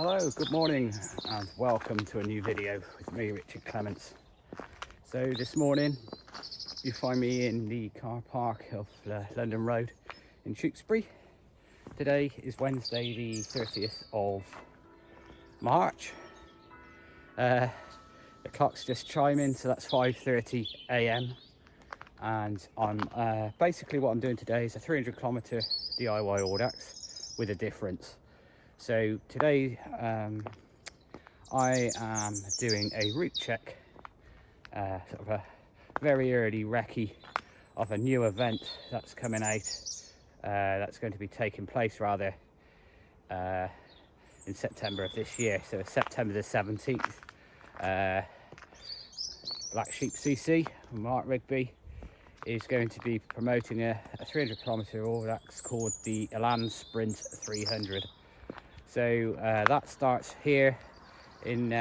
Hello, good morning and welcome to a new video with me, Richard Clements. So this morning you find me in the car park of London Road in Tewkesbury. Today is Wednesday the 30th of March. The clock's just chiming, so that's 5:30 a.m. and I'm basically what I'm doing today is a 300km DIY Audax with a difference. So today I am doing a route check, sort of a very early recce of a new event that's coming out, that's going to be taking place rather in September of this year. So September the 17th, Black Sheep CC, Mark Rigby, is going to be promoting a 300km Audax called the Elan Sprint 300. So that starts here in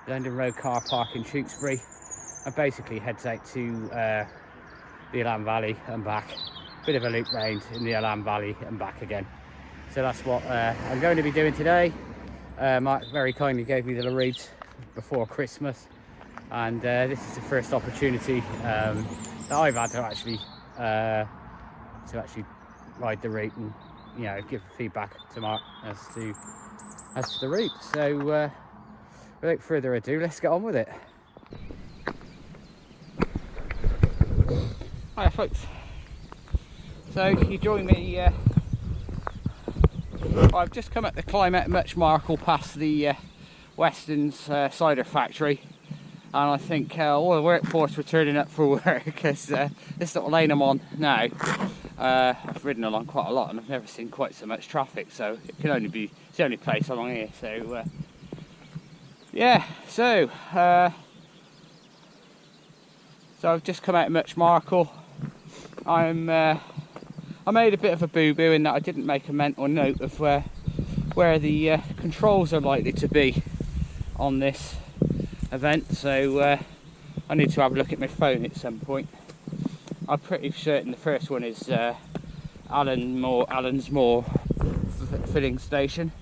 London Road car park in Tewkesbury and basically heads out to the Elan Valley and back. Bit of a loop round in the Elan Valley and back again. So that's what I'm going to be doing today. Mark very kindly gave me the route before Christmas, and this is the first opportunity that I've had to actually ride the route and give feedback to Mark as to the route. So without further ado, let's get on with it. Hi folks, so you join me, I've just come at the Climate Much Markle past the Weston's cider factory, and I think all the workforce were turning up for work because this little lane I'm on now, I've ridden along quite a lot and I've never seen quite so much traffic, so it can only be, it's the only place along here. So yeah, so I've just come out of Much Markle. I made a bit of a boo-boo in that I didn't make a mental note of where the controls are likely to be on this event, so I need to have a look at my phone at some point. I'm pretty certain the first one is Allen's Moor filling station,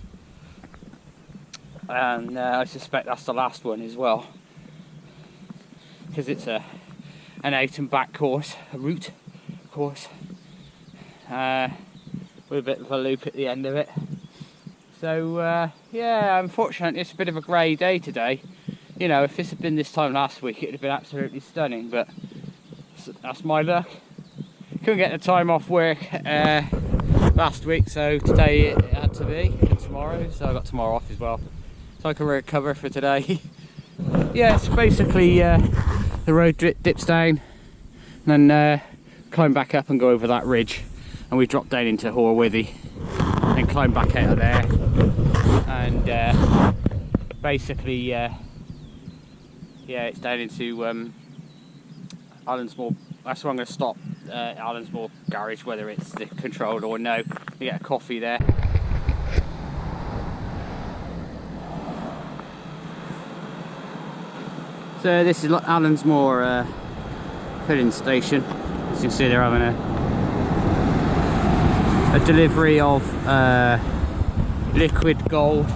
and I suspect that's the last one as well, because it's an out and back course, a route course, with a bit of a loop at the end of it. So yeah, unfortunately it's a bit of a grey day today. If this had been this time last week, it would have been absolutely stunning, but that's my luck. Couldn't get the time off work last week, so today it had to be, and tomorrow, so I got tomorrow off as well, so I can recover for today. Yeah, it's basically the road dips down and then climb back up and go over that ridge, and we drop down into Hay-on-Wye and climb back out of there, and basically yeah, it's down into Allen's Moor. That's where I'm going to stop, Allen's Moor garage, whether it's the controlled or no. We get a coffee there. So this is Allen's Moor filling station. As you can see, they're having a delivery of liquid gold.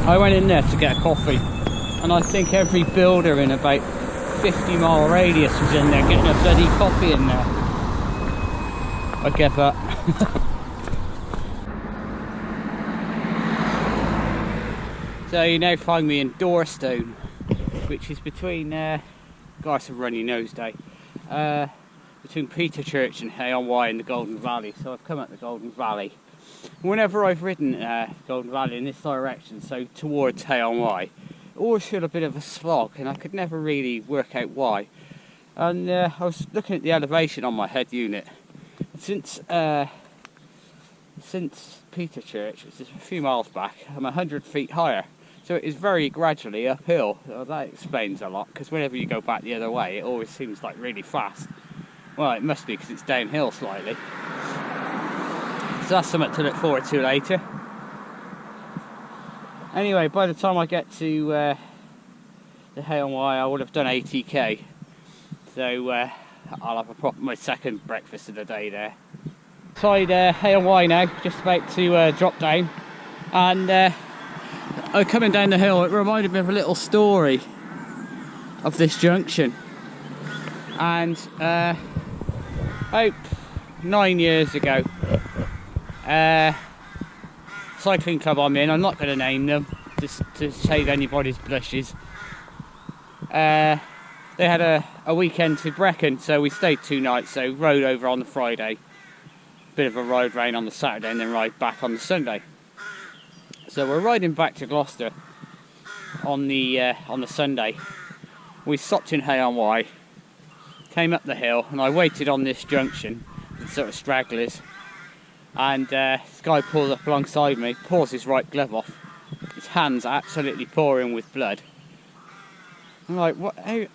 I went in there to get a coffee, and I think every builder in about 50-mile radius was in there getting a bloody coffee in there. I give up. So you now find me in Dorstone, which is between guys, a runny nose day, between Peter Church and Hay-on-Wye in the Golden Valley. So I've come up the Golden Valley. Whenever I've ridden Golden Valley in this direction, so towards Hay-on-Wye, it always feel a bit of a slog, and I could never really work out why. And I was looking at the elevation on my head unit. Since Peter Church, which is a few miles back, I'm 100 feet higher. So it is very gradually uphill. Well, that explains a lot, because whenever you go back the other way, it always seems like really fast. Well, it must be because it's downhill slightly. So that's something to look forward to later. Anyway, by the time I get to the Hay-on-Wye, I would have done 80k. So I'll have my second breakfast of the day there. Outside Hay-on-Wye now, just about to drop down, and coming down the hill, it reminded me of a little story of this junction. And about 9 years ago, cycling club I'm in, I'm not going to name them just to save anybody's blushes, they had a weekend to Brecon, so we stayed 2 nights, so rode over on the Friday, bit of a ride round on the Saturday, and then ride back on the Sunday. So we're riding back to Gloucester on the Sunday. We stopped in Hay-on-Wye, came up the hill, and I waited on this junction with sort of stragglers, and this guy pulled up alongside me, pulls his right glove off, his hand's absolutely pouring with blood. I'm like, what? How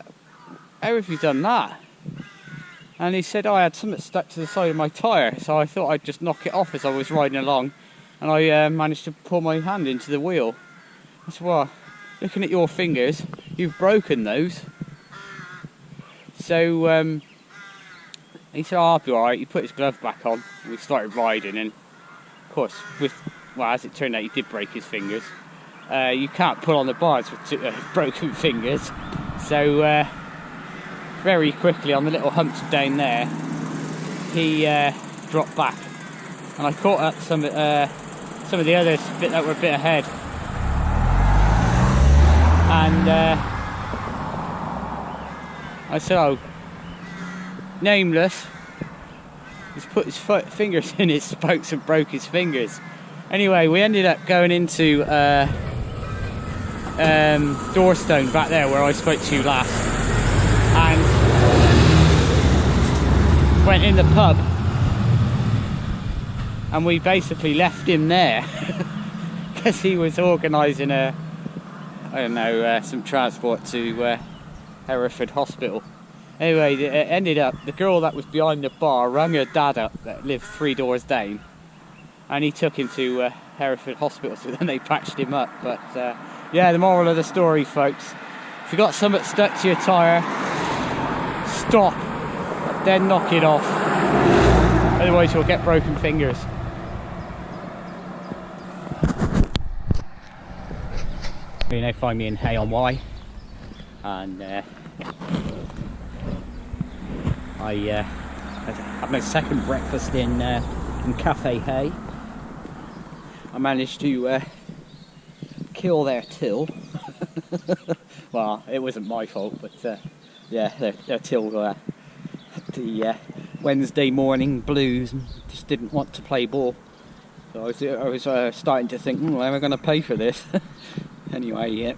have you done that? And he said, I had something stuck to the side of my tyre, so I thought I'd just knock it off as I was riding along, and I managed to pull my hand into the wheel. I said, well, looking at your fingers, you've broken those. So he said, oh, I'll be alright. He put his glove back on, and we started riding, and of course, as it turned out, he did break his fingers. You can't pull on the bars with broken fingers, so very quickly on the little humps down there, he dropped back, and I caught up some of the others that were a bit ahead, and I said, oh, nameless, he's put his fingers in his spokes and broke his fingers. Anyway, we ended up going into Doorstone back there where I spoke to you last, and went in the pub, and we basically left him there because he was organising some transport to Hereford Hospital. Anyway, it ended up, the girl that was behind the bar rang her dad up that lived 3 doors down, and he took him to Hereford Hospital, so then they patched him up. But yeah, the moral of the story, folks, if you got something stuck to your tyre, stop, then knock it off, otherwise you'll get broken fingers. You now find me in Hay-on-Wye, and I had my second breakfast in Cafe Hay. I managed to kill their till. Well, it wasn't my fault, but yeah, their till had the Wednesday morning blues and just didn't want to play ball. So I was starting to think, how am I going to pay for this? Anyway,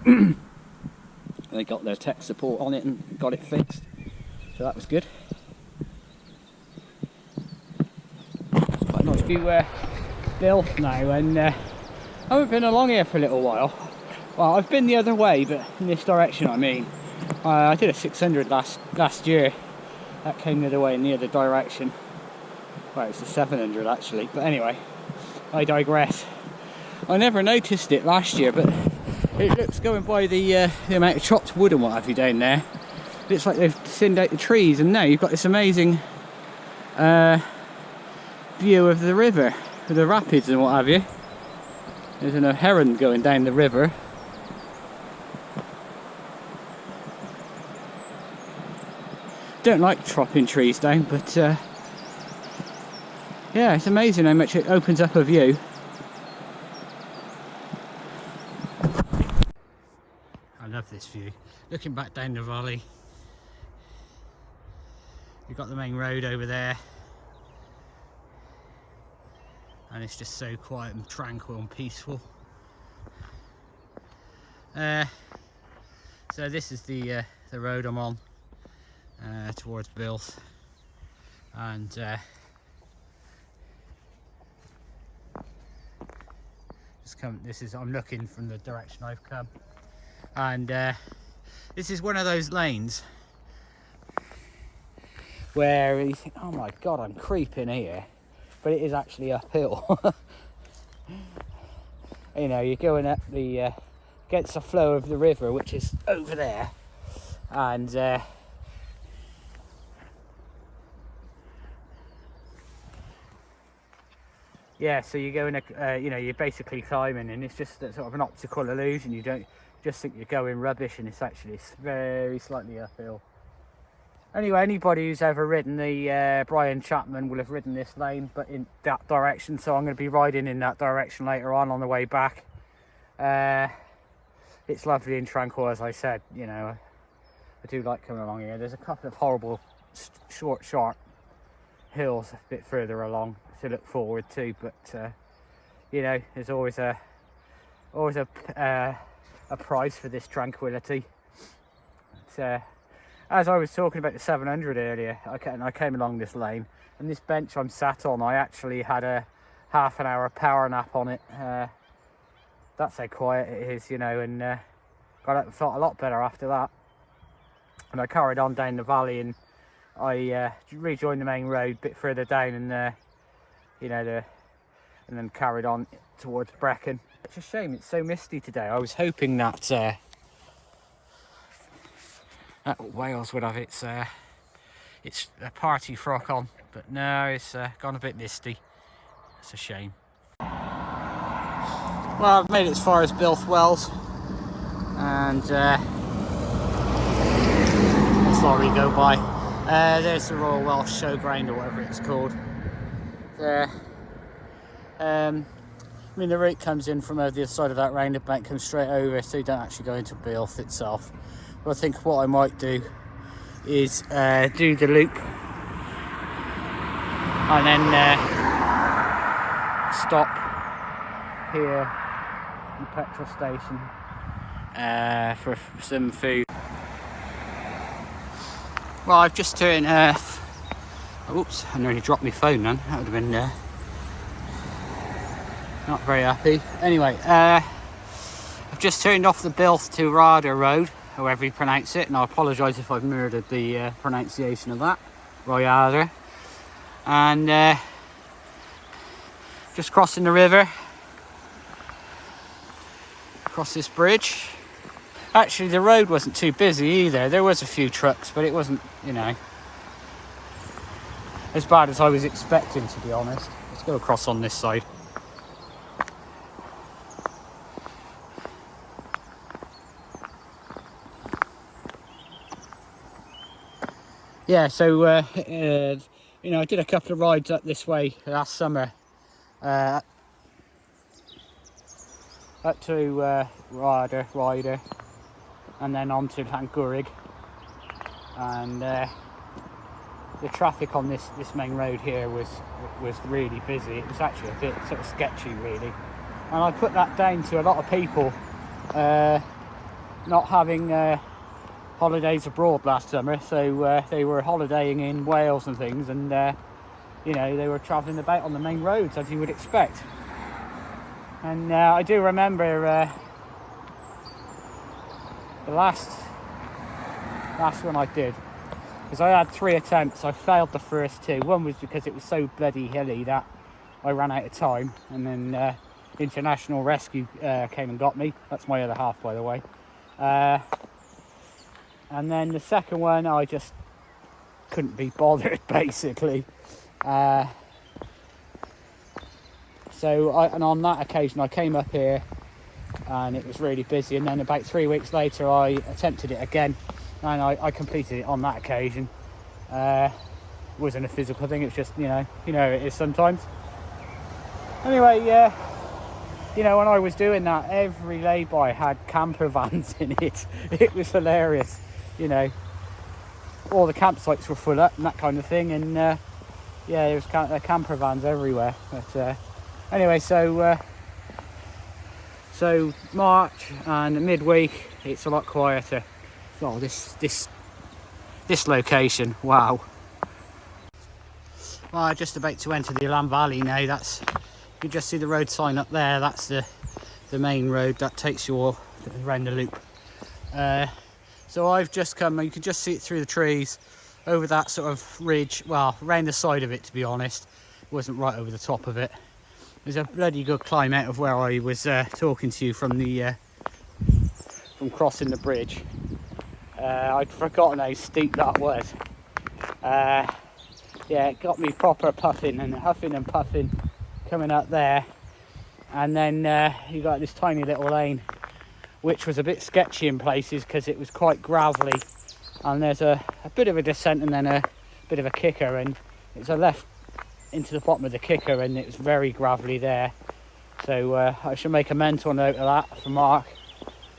they got their tech support on it and got it fixed, so that was good. It's quite nice to Bill now, and I haven't been along here for a little while. Well, I've been the other way, but in this direction, I mean. I did a 600 last year. That came the other way in the other direction. Well, it's a 700 actually, but anyway, I digress. I never noticed it last year, but it looks, going by the amount of chopped wood and what have you down there, it looks like they've thinned out the trees, and now you've got this amazing view of the river, with the rapids and what have you. There's a heron going down the river. Don't like chopping trees down, but yeah, it's amazing how much it opens up a view. I love this view. Looking back down the valley, you've got the main road over there, and it's just so quiet and tranquil and peaceful. So this is the road I'm on towards Bill's, and I'm looking from the direction I've come, and this is one of those lanes where you think, oh my god, I'm creeping here, but it is actually uphill. You know, you're going up the against the flow of the river, which is over there, and yeah, so you go in a, you know, you're basically climbing, and it's just sort of an optical illusion. You don't just think you're going rubbish, and it's very slightly uphill. Anyway, anybody who's ever ridden the Brian Chapman will have ridden this lane, but in that direction. So I'm going to be riding in that direction later on the way back. It's lovely and tranquil, as I said. You know, I do like coming along here. There's a couple of horrible, short, sharp hills a bit further along to look forward to, but you know, there's always a price for this tranquility. As I was talking about the 700 earlier, I came along this lane, and this bench I'm sat on, I actually had a half an hour power nap on it. That's how quiet it is, you know, and felt a lot better after that. And I carried on down the valley, and I rejoined the main road a bit further down, and you know, and then carried on towards Brecon. It's a shame it's so misty today. I was hoping that Wales would have its party frock on, but no, it's gone a bit misty. It's a shame. Well, I've made it as far as Bilthwells, and this lorry go by. There's the Royal Welsh Showground, or whatever it's called. There. I mean, the route comes in from over the other side of that roundabout, comes straight over, so you don't actually go into Bilth itself. But I think what I might do is do the loop, and then stop here at the petrol station for some food. Well, I've just turned oops, I nearly dropped my phone then. That would have been not very happy. Anyway, I've just turned off the Bilth to Rada Road, however you pronounce it, and I apologise if I've murdered the pronunciation of that, Royada. And just crossing the river, across this bridge. Actually, the road wasn't too busy either. There was a few trucks, but it wasn't, you know, as bad as I was expecting, to be honest. Let's go across on this side. Yeah, so you know, I did a couple of rides up this way last summer, up to Ryder, and then on to Llangwrig, and the traffic on this main road here was really busy. It was actually a bit sort of sketchy, really, and I put that down to a lot of people not having holidays abroad last summer, so they were holidaying in Wales and things, and you know, they were travelling about on the main roads, as you would expect. And I do remember the last one I did, because I had 3 attempts. I failed the first 2. One was because it was so bloody hilly that I ran out of time, and then International Rescue came and got me. That's my other half, by the way. And then the second one, I just couldn't be bothered, basically. And on that occasion, I came up here, and it was really busy. And then about 3 weeks later, I attempted it again, and I completed it on that occasion. It wasn't a physical thing; it's just, you know it is sometimes. Anyway, you know, when I was doing that, every lay-by had camper vans in it. It was hilarious. You know, all the campsites were full up and that kind of thing, and yeah, there was camper vans everywhere. But anyway, so March and midweek, it's a lot quieter. Oh, this location, wow. Well, I'm just about to enter the Elan Valley now. You can just see the road sign up there. That's the main road that takes you all around the loop. So I've just come, you can just see it through the trees, over that sort of ridge, well, around the side of it, to be honest. It wasn't right over the top of it. There's a bloody good climb out of where I was talking to you from from crossing the bridge. I'd forgotten how steep that was. Yeah, it got me proper puffing and huffing and puffing coming up there, and then you got this tiny little lane, which was a bit sketchy in places because it was quite gravelly, and there's a bit of a descent and then a bit of a kicker, and it's a left into the bottom of the kicker, and it was very gravelly there. So I should make a mental note of that for Mark,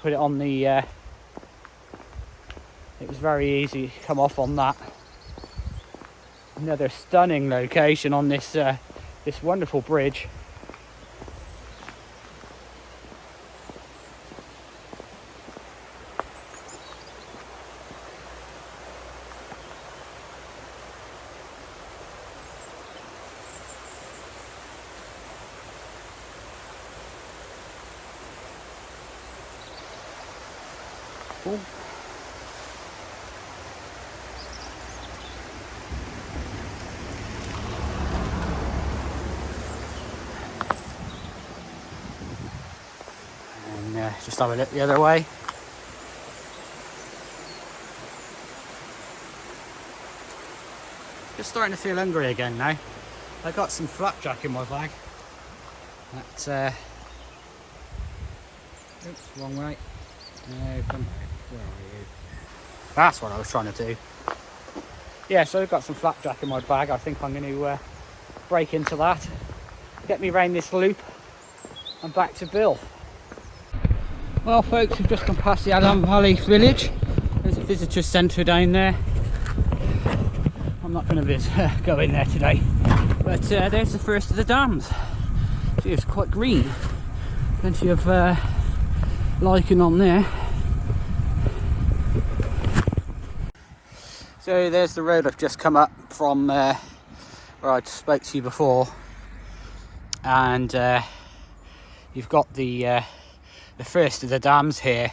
put it on the it was very easy to come off on that. Another stunning location on this this wonderful bridge. Cool. And just have a look the other way. Just starting to feel hungry again now. I got some flapjack in my bag. That's oops, wrong way. No, come back. Where are you? That's what I was trying to do. Yeah, so I've got some flapjack in my bag. I think I'm going to break into that, get me round this loop and back to Bill. Well folks, we've just gone past the Hay-on-Wye village. There's a visitor centre down there. I'm not going to go in there today, but there's the first of the dams. See, it's quite green, plenty of lichen on there. So there's the road I've just come up from where I spoke to you before, and you've got the first of the dams here.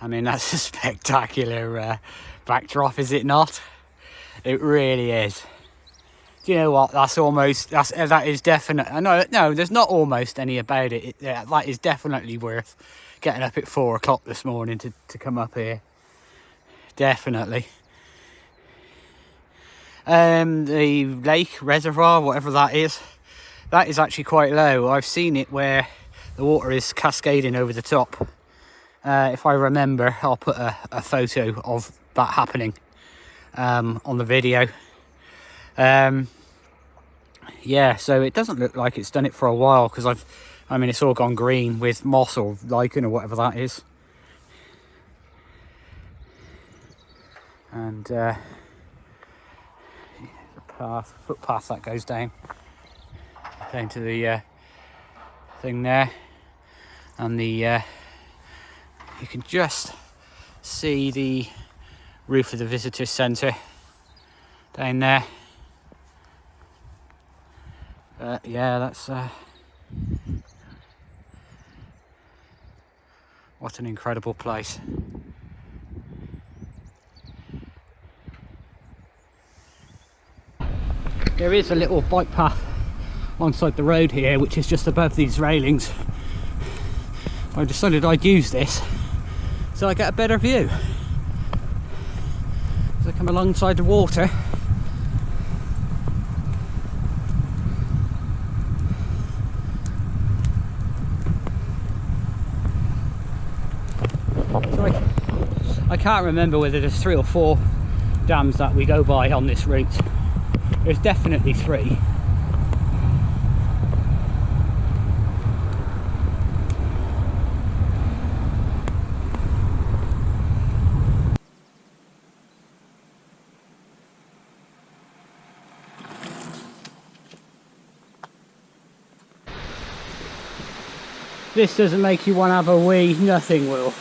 I mean, that's a spectacular backdrop, is it not? It really is. Do you know what? That is definite. No, there's not almost any about it. That is definitely worth getting up at 4 o'clock this morning to come up here. Definitely. The lake reservoir, whatever that is actually quite low. I've seen it where the water is cascading over the top. If I remember, I'll put a photo of that happening on the video. Yeah, so it doesn't look like it's done it for a while, because I mean, it's all gone green with moss or lichen or whatever that is. And the footpath that goes down to the thing there, and you can just see the roof of the visitor centre down there. Yeah, that's what an incredible place. There is a little bike path alongside the road here, which is just above these railings. I decided I'd use this so I get a better view as I come alongside the water. So I can't remember whether there's 3 or 4 dams that we go by on this route. There's definitely 3. This doesn't make you want to have a wee, nothing will.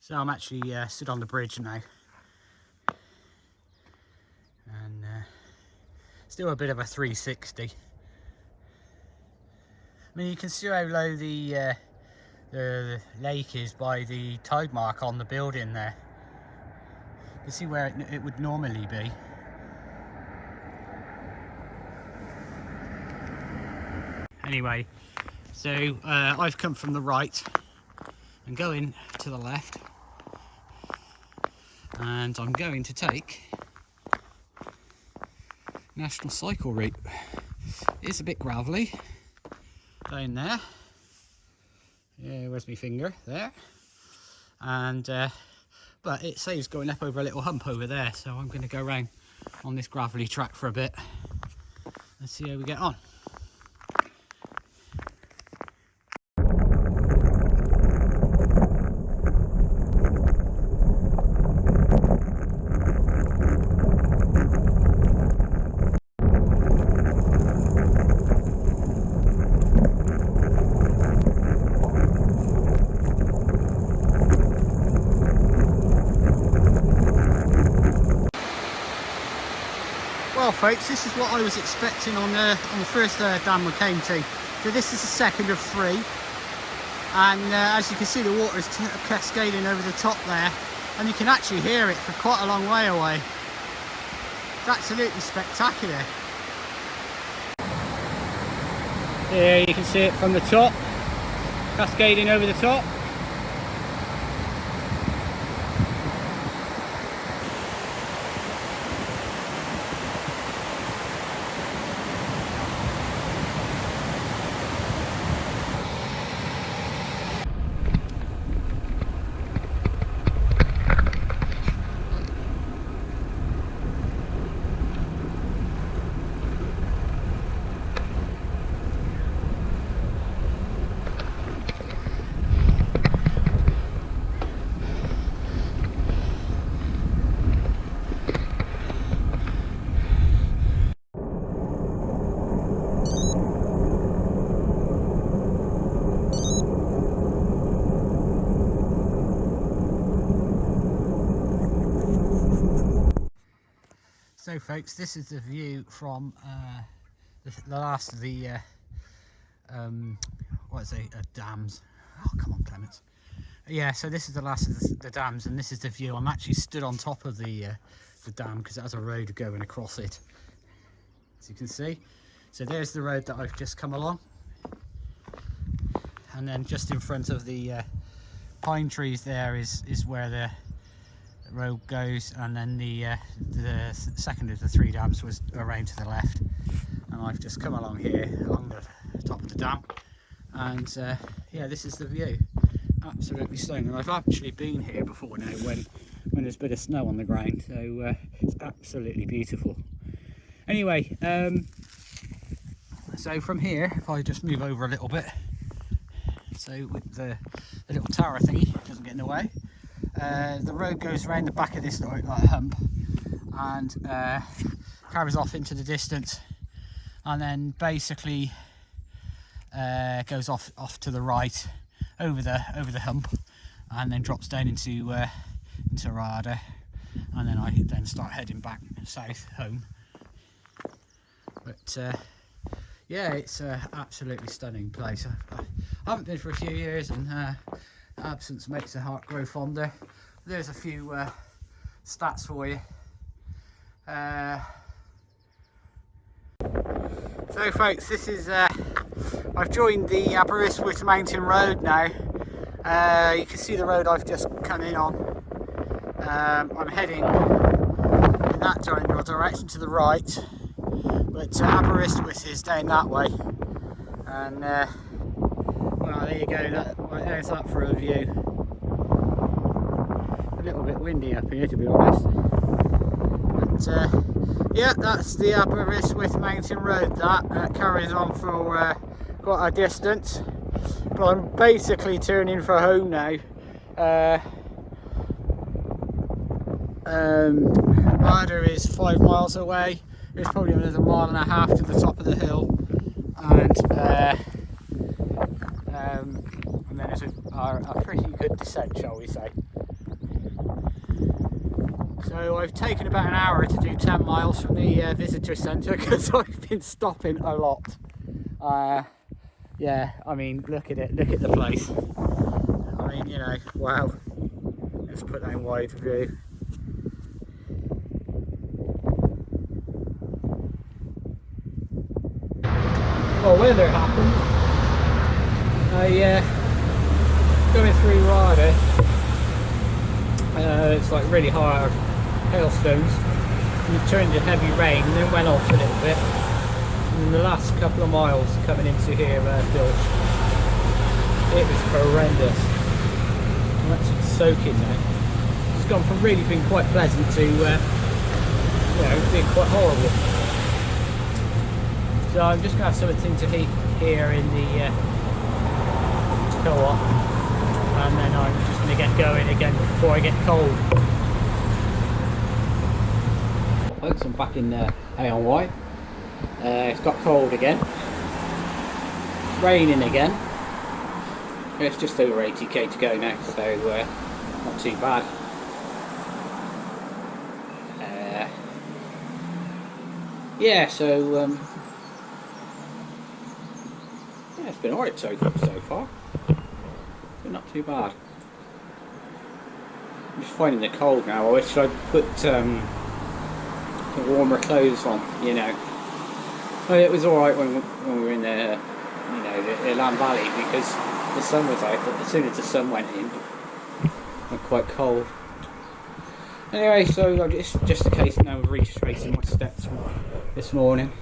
So I'm actually stood on the bridge now, and still a bit of a 360. I mean, you can see how low the lake is by the tide mark on the building there. You can see where it would normally be. Anyway, so I've come from the right I'm going to the left, and I'm going to take National Cycle Route. It's a bit gravelly down there. Yeah, where's my finger? There. And but it saves going up over a little hump over there, so I'm going to go around on this gravelly track for a bit and see how we get on. Well folks, this is what I was expecting on the first dam we came to. So this is the second of 3, and as you can see the water is cascading over the top there, and you can actually hear it for quite a long way away. It's absolutely spectacular. Here you can see it from the top, cascading over the top. So folks, this is the view from the last of the dams. Oh come on Clements. Yeah, so this is the last of the dams, and this is the view. I'm actually stood on top of the dam because it has a road going across it, as you can see. So there's the road that I've just come along, and then just in front of the pine trees there is where the road goes, and then the second of the 3 dams was around to the left, and I've just come along here along the top of the dam, and yeah, this is the view. Absolutely stunning, and I've actually been here before now when there's a bit of snow on the ground, so it's absolutely beautiful. Anyway, so from here, if I just move over a little bit, so with the little tower thingy doesn't get in the way. The road goes around the back of this like hump and carries off into the distance, and then basically goes off to the right over the hump, and then drops down into Rada, and then I then start heading back south home. But yeah, it's an absolutely stunning place. I haven't been for a few years, and absence makes the heart grow fonder. There's a few stats for you. So folks, this is I've joined the Aberystwyth Mountain Road now. You can see the road I've just come in on. I'm heading in that general direction to the right, but Aberystwyth is down that way, and well, there you go. There's that for a view. A little bit windy up here, to be honest. But yeah, that's the Aberystwyth Mountain Road. That carries on for quite a distance. But I'm basically turning for home now. Rada is 5 miles away. It's probably another 1.5 miles to the top of the hill, and then there's a pretty good descent, shall we say. So I've taken about an hour to do 10 miles from the visitor centre because I've been stopping a lot. Yeah, I mean, look at it, look at the place. I mean, you know, wow. Let's put that in wide view. Well, weather happened. Going through Rada, it's like really hard hailstones, and it turned to heavy rain and then went off a little bit. And the last couple of miles coming into here, Bill, it was horrendous. I'm actually soaking now. It's gone from really being quite pleasant to you know, being quite horrible. So I'm just going to have something to heat here in the co-op, and then I'm just going to get going again before I get cold. Folks, I'm back in Hay-on-Wye. It's got cold again. It's raining again. It's just over 80k to go now, so not too bad. Yeah, so yeah, it's been alright so far. But not too bad. I'm just finding it cold now. I wish I'd put some warmer clothes on, you know. Well, it was alright when we were in the, you know, the Elan Valley, because the sun was out, but as soon as the sun went in, it went quite cold. Anyway, so it's just a case now of retracing my steps from this morning.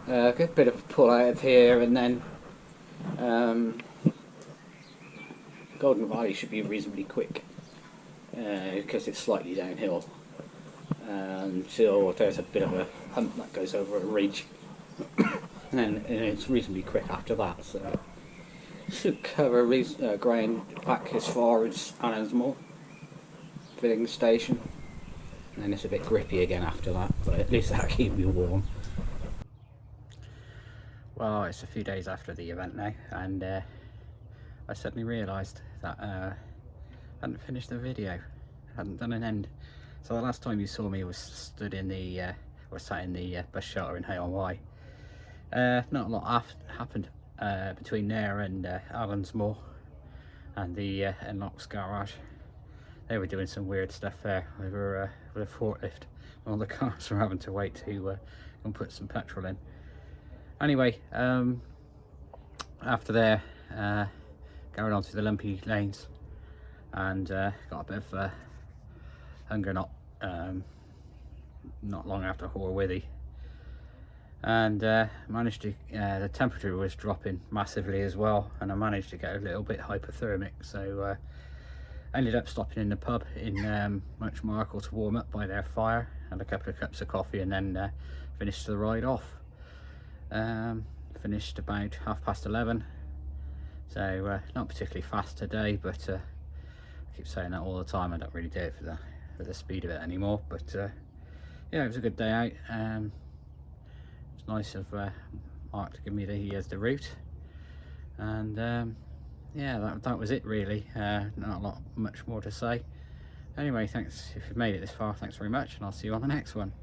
A bit of a pull out of here, and then Golden Valley should be reasonably quick because it's slightly downhill until there's a bit of a hump that goes over a ridge, and then it's reasonably quick after that. So should cover ground back as far as Allensmore filling station, and then it's a bit grippy again after that, but at least that'll keep me warm. Well, it's a few days after the event now, and I suddenly realised that I hadn't finished the video, I hadn't done an end. So the last time you saw me was stood in the or sat in the bus shelter in Hay-on-Wye. Not a lot happened between there and Allensmore and the Enlocks garage. They were doing some weird stuff there. They were with a forklift. All the cars were having to wait to go and put some petrol in. Anyway, after there, going on through the lumpy lanes, and got a bit of hunger not long after Hay-on-Wye, and managed to, the temperature was dropping massively as well, and I managed to get a little bit hypothermic, so ended up stopping in the pub in Markle to warm up by their fire, had a couple of cups of coffee, and then finished the ride off. Finished about 11:30, so not particularly fast today, but I keep saying that all the time. I don't really do it for the speed of it anymore, but yeah, it was a good day out. It's nice of Mark to give me the route, and yeah, that was it really. Not much more to say. Anyway, thanks if you've made it this far. Thanks very much, and I'll see you on the next one.